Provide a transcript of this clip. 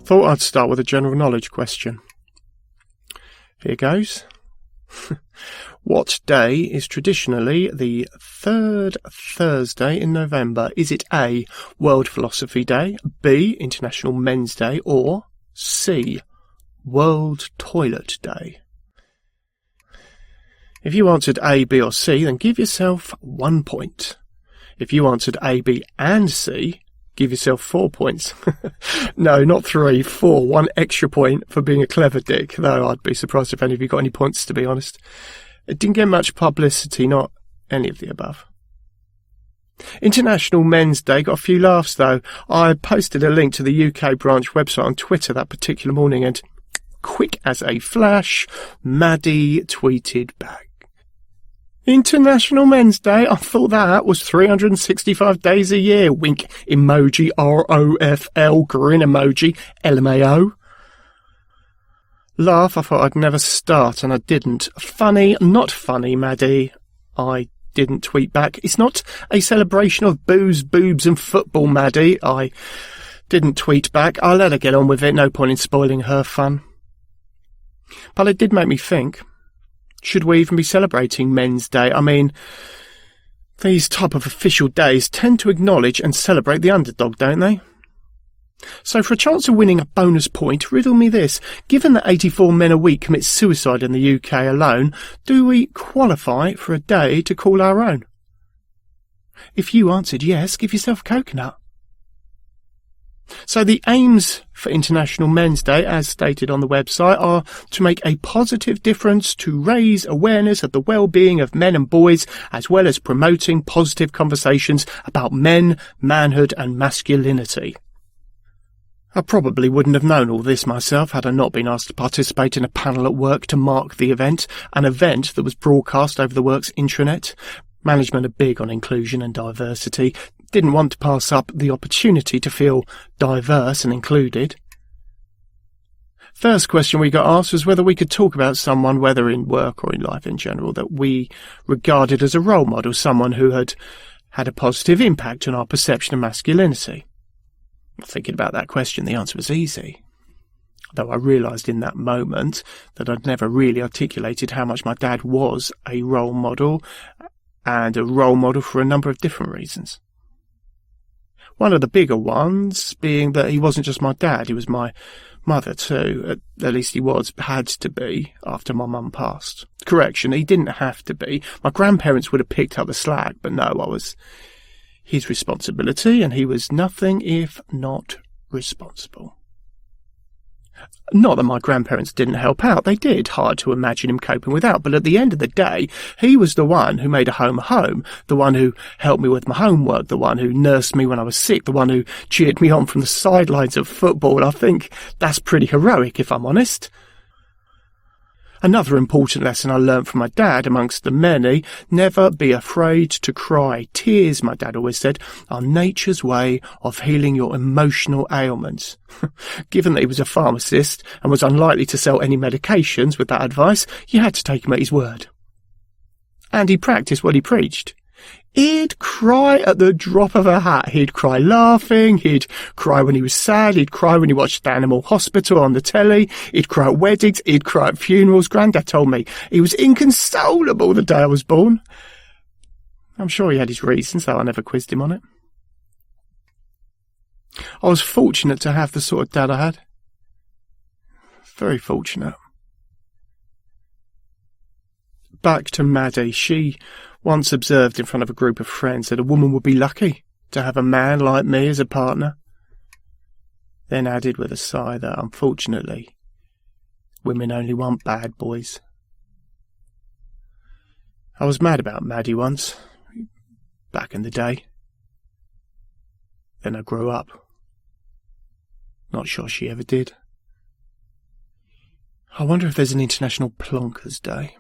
Thought I'd start with a general knowledge question. Here goes. What day is traditionally the third Thursday in November? Is it A, World Philosophy Day, B, International Men's Day, or C, World Toilet Day? If you answered A, B or C, then give yourself 1 point. If you answered A, B and C, give yourself 4 points. No, not 3, 4. 1 extra point for being a clever dick, though I'd be surprised if any of you got any points, to be honest. It didn't get much publicity, not any of the above. International Men's Day got a few laughs, though. I posted a link to the UK branch website on Twitter that particular morning, and quick as a flash, Maddie tweeted back, International Men's Day? I thought that was 365 days a year. Wink emoji, ROFL, grin emoji, LMAO. Laugh, I thought I'd never start, and I didn't. Funny, not funny, Maddie. I didn't tweet back. It's not a celebration of booze, boobs and football, Maddie. I didn't tweet back. I'll let her get on with it. No point in spoiling her fun. But it did make me think, should we even be celebrating Men's Day? I mean, these type of official days tend to acknowledge and celebrate the underdog, don't they? So for a chance of winning a bonus point, riddle me this. Given that 84 men a week commit suicide in the UK alone, do we qualify for a day to call our own? If you answered yes, give yourself a coconut. So the aims for International Men's Day, as stated on the website, are to make a positive difference to raise awareness of the well-being of men and boys, as well as promoting positive conversations about men, manhood and masculinity. I probably wouldn't have known all this myself had I not been asked to participate in a panel at work to mark the event, an event that was broadcast over the work's intranet. Management are big on inclusion and diversity, didn't want to pass up the opportunity to feel diverse and included. First question we got asked was whether we could talk about someone, whether in work or in life in general, that we regarded as a role model, someone who had had a positive impact on our perception of masculinity. Thinking about that question, the answer was easy. Though I realised in that moment that I'd never really articulated how much my dad was a role model, and a role model for a number of different reasons. One of the bigger ones being that he wasn't just my dad, he was my mother too. At least he had to be, after my mum passed. Correction, he didn't have to be. My grandparents would have picked up the slack, but no, I was his responsibility, and he was nothing if not responsible. Not that my grandparents didn't help out, they did, hard to imagine him coping without, but at the end of the day, he was the one who made a home a home, the one who helped me with my homework, the one who nursed me when I was sick, the one who cheered me on from the sidelines of football. I think that's pretty heroic, if I'm honest. Another important lesson I learnt from my dad, amongst the many, never be afraid to cry. Tears, my dad always said, are nature's way of healing your emotional ailments. Given that he was a pharmacist and was unlikely to sell any medications with that advice, you had to take him at his word. And he practiced what he preached. He'd cry at the drop of a hat. He'd cry laughing, he'd cry when he was sad, he'd cry when he watched Animal Hospital on the telly, he'd cry at weddings, he'd cry at funerals. Grandad told me he was inconsolable the day I was born. I'm sure he had his reasons, though I never quizzed him on it. I was fortunate to have the sort of dad I had. Very fortunate. Back to Maddie. She once observed in front of a group of friends that a woman would be lucky to have a man like me as a partner. Then added with a sigh that, unfortunately, women only want bad boys. I was mad about Maddie once, back in the day. Then I grew up. Not sure she ever did. I wonder if there's an International Plonkers Day.